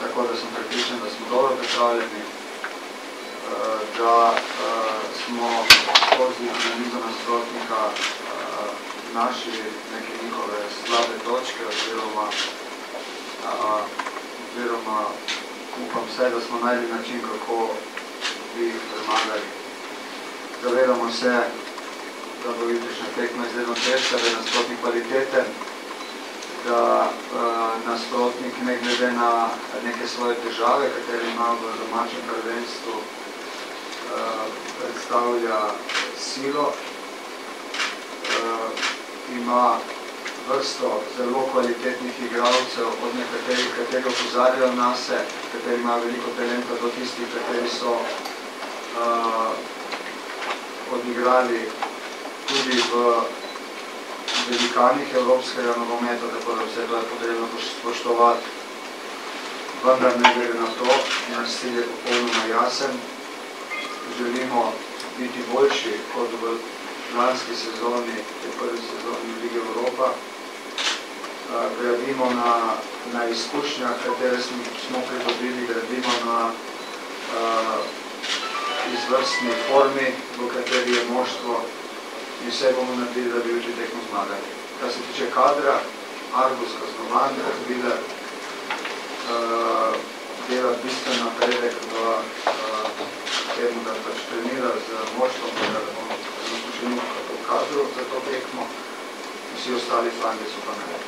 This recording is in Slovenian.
tako da sem prepričan, da smo dobro pripravljeni, da smo skozi analizo nasprotnika našli neke njihove slabe točke oziroma upam se, da smo najli način, kako bi jih premagali. Zavedamo se, da bo jutrišnja tekma izredno težka, da je nasprotnik kvaliteten, da nasprotnik ne glede na neke svoje težave, katere ima v domačem prvenstvu, predstavlja silo, ima vrsto zelo kvalitetnih igralcev, od nekaterih, kateri opozarjajo nase, kateri imajo veliko talenta, do tistih, kateri so odigrali tudi v velikanih evropskega nogometa, tako da vse to je potrebno spoštovati. Vendar ne glede na to, naš cilj je popolnoma jasen. Želimo biti boljši kot v lanski sezoni, te prvi sezoni Lige Evropa. Gradimo na izkušnjah, katere smo pridobili, gradimo na izvrstni formi, v kateri je moštvo in vse bomo naredili, da bi jutri tekmo zmagali. Kar se tiče kadra, Argus, Kaznovan, Viler dela bistven napredek v temu, da pač trenira z moštvom, da bomo započeli v kadru za to tekmo, vsi ostali flangi so pa ne.